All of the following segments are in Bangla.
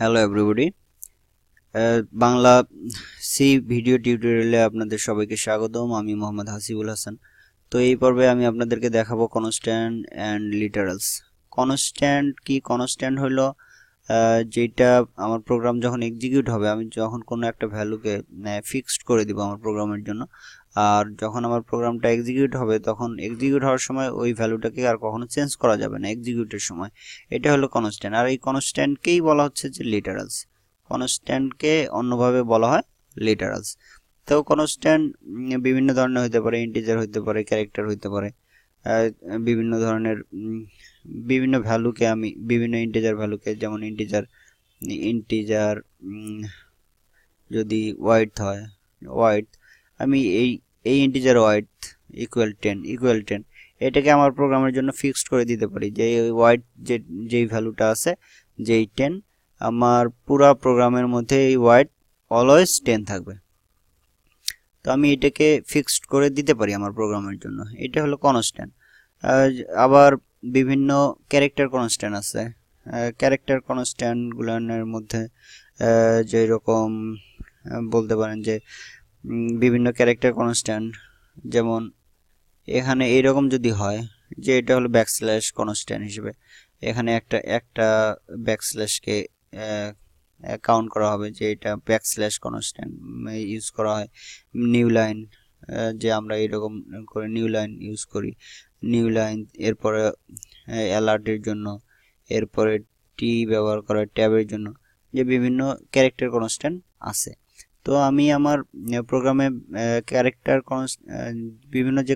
Hello everybody, Bangla C video টিউটোরিয়ালে আপনাদের সবাইকে স্বাগতম। আমি মোহাম্মদ হাসিবুল হাসান। তো এই পর্বে আমি আপনাদেরকে দেখাবো কনস্ট্যান্ট অ্যান্ড লিটারালস। কনস্ট্যান্ট কি? কনস্ট্যান্ট হলো যেটা আমার প্রোগ্রাম যখন এক্সিকিউট হবে, আমি যখন কোনো একটা ভ্যালুকে ফিক্সড করে দিব আমার প্রোগ্রামের জন্য, আর যখন আমার প্রোগ্রামটা এক্সিকিউট হবে তখন এক্সিকিউট হওয়ার সময় ওই ভ্যালুটাকে আর কখনো চেঞ্জ করা যাবে না এক্সিকিউটের সময়। এটা হলো কনস্ট্যান্ট। আর এই কনস্ট্যান্টকেই বলা হচ্ছে যে লিটারালস। কনস্ট্যান্টকে অন্যভাবে বলা হয় লিটারালস। তো কনস্ট্যান্ট বিভিন্ন ধরনের হতে পারে, ইন্টিজার হতে পারে, ক্যারেক্টার হতে পারে, বিভিন্ন ধরনের বিভিন্ন ভ্যালুকে আমি বিভিন্ন ইন্টিজার ভ্যালুকে, যেমন ইন্টিজার ইন্টিজার যদি ওয়াইড হয়, ওয়াইড আমি এই ইন্টিজার ওয়াইড ইকুয়াল 10 এটাকে আমার প্রোগ্রামের জন্য ফিক্সড করে দিতে পারি যে ওয়াইড যেই ভ্যালুটা আছে, যেই 10, আমার পুরা প্রোগ্রামের মধ্যে এই ওয়াইড অলওয়েজ 10 থাকবে। তো আমি এটাকে ফিক্সড করে দিতে পারি আমার প্রোগ্রামের জন্য। এটা হলো কনস্ট্যান্ট। আবার বিভিন্ন ক্যারেক্টার কনস্ট্যান্ট আছে। ক্যারেক্টার কনস্ট্যান্টগুলোর মধ্যে যেরকম বলতে পারেন যে বিভিন্ন ক্যারেক্টার কনস্ট্যান্ট, যেমন এখানে এইরকম যদি হয় যে এটা হলো ব্যাকস্ল্যাশ কনস্ট্যান্ট হিসেবে, এখানে একটা ব্যাকস্ল্যাশকে কাউন্ট করা হবে যে এটা ব্যাকস্ল্যাশ কনস্ট্যান্ট ইউজ করা হয়। নিউ লাইন, যে আমরা এরকম করে নিউ লাইন ইউজ করি, নিউ লাইন। এরপরে অ্যালার্টের জন্য, এরপরে টি ব্যবহার করা ট্যাবের জন্য, যে বিভিন্ন ক্যারেক্টার কনস্ট্যান্ট আছে। তো আমি আমার প্রোগ্রামে ক্যারেক্টার বিভিন্ন যে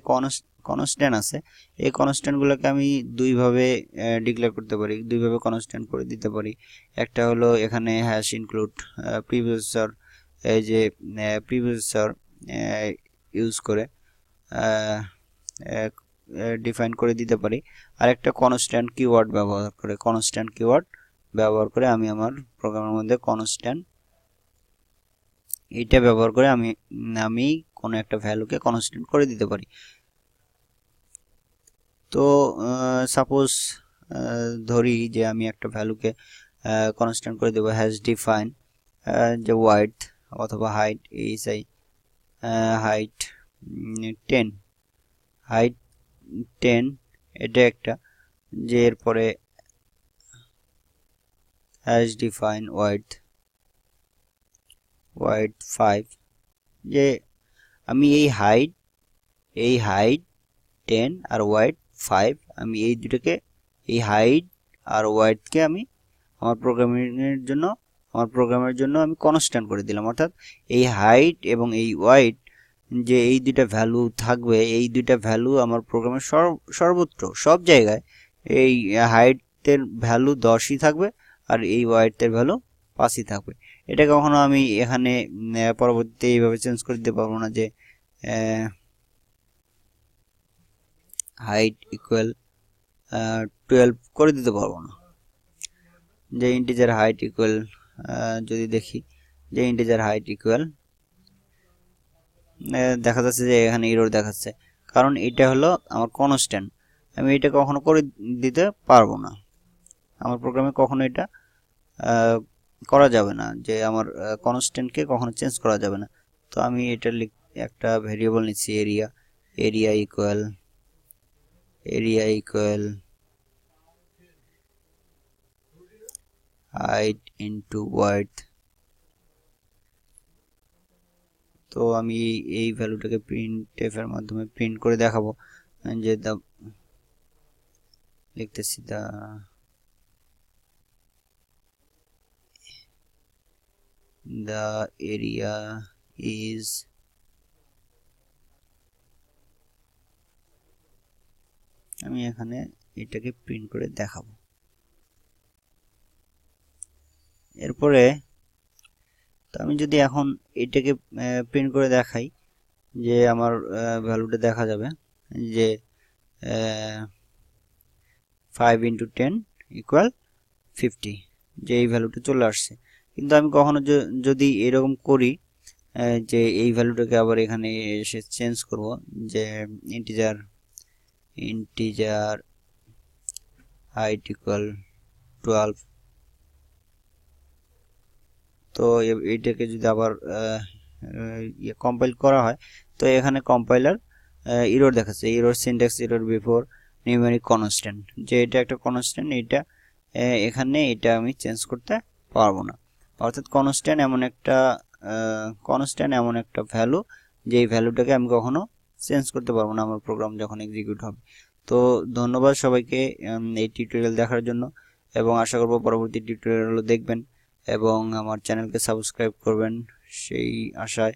কনস্ট্যান্ট আছে, এই কনস্ট্যান্টগুলোকে আমি দুইভাবে ডিক্লেয়ার করতে পারি, দুইভাবে কনস্ট্যান্ট করে দিতে পারি। একটা হলো এখানে হ্যাশ ইনক্লুড প্রিভিয়াসর, এই যে প্রিভিয়াসর ইউজ করে ডিফাইন করে দিতে পারি। আর একটা কনস্ট্যান্ট কিওয়ার্ড ব্যবহার করে আমি আমার প্রোগ্রামের মধ্যে কনস্ট্যান্ট এটা ব্যবহার করে আমি কোনো একটা ভ্যালুকে কনস্ট্যান্ট করে দিতে পারি। তো সাপোজ ধরি যে আমি একটা ভ্যালুকে কনস্ট্যান্ট করে দেবো হ্যাশ ডিফাইন যে ওয়াইড অথবা হাইট, এইচআই হাইট 10, হাইট 10, এটা একটা। যে এরপরে হ্যাশ ডিফাইন ওয়াইড 5, যে আমি এই হাইট 10 আর ওয়াইড 5, আমি এই দুটোকে, এই হাইট আর ওয়াইডকে আমি আমার প্রোগ্রামের জন্য আমি কনস্ট্যান্ট করে দিলাম। অর্থাৎ এই হাইট এবং এই ওয়াইড, যে এই দুইটা ভ্যালু থাকবে, এই দুইটা ভ্যালু আমার প্রোগ্রামের সর্বত্র সব জায়গায় এই হাইটের ভ্যালু 10ই থাকবে আর এই ওয়াইডের ভ্যালু 5ই থাকবে। এটা কখনো আমি এখানে পরবর্তীতে এইভাবে চেঞ্জ করে দিতে পারবো না যে হাইট ইকুয়াল 12 করে দিতে পারবো না। যে ইন্টিজার হাইট ইকুয়াল, যদি দেখি যে ইন্টিজার হাইট ইকুয়াল, দেখা যাচ্ছে যে এখানে এরর দেখাচ্ছে, কারণ এটা হলো আমার কনস্ট্যান্ট। আমি এটা কখনো করে দিতে পারবো না, আমার প্রোগ্রামে কখনো এটা করা যাবে না, যে আমার কনস্ট্যান্টকে কখনো চেঞ্জ করা যাবে না। তো আমি এটা একটা ভেরিয়েবল নিচ্ছি, area equal height into wide. তো আমি এই ভ্যালুটাকে প্রিন্টএফ এর মাধ্যমে প্রিন্ট করে দেখাবো যে লিখতেছি the area is আমি এখানে এটাকে প্রিন্ট করে দেখাবো। এরপরে তো আমি যদি এখন এটাকে প্রিন্ট করে দেখাই, যে আমার ভ্যালুটা দেখা যাবে যে 5 × 10 = 50, যে এই ভ্যালুটা চলে আসছে। কিন্তু আমি কখনো যদি এরকম করি যে এই ভ্যালুটাকে আবার এখানে এসে চেঞ্জ করব, যে ইন্টিজার হাইট ইকুয়াল 12, তো এইটাকে যদি আবার কম্পাইল করা হয়, তো এখানে কম্পাইলার এরর দেখাচ্ছে, error syntax error before numeric constant, যে এটা একটা কনস্ট্যান্ট, এটা এখানে এটা আমি চেঞ্জ করতে পারবো না। অর্থাৎ কনস্ট্যান্ট এমন একটা ভ্যালু, যেই ভ্যালুটাকে আমি কখনো চেঞ্জ করতে পারবো না আমার প্রোগ্রাম যখন এক্সিকিউট হবে। তো ধন্যবাদ সবাইকে এই টিউটোরিয়াল দেখার জন্য, এবং আশা করব পরবর্তী টিউটোরিয়ালগুলো দেখবেন এবং আমার চ্যানেলকে সাবস্ক্রাইব করবেন সেই আশায়।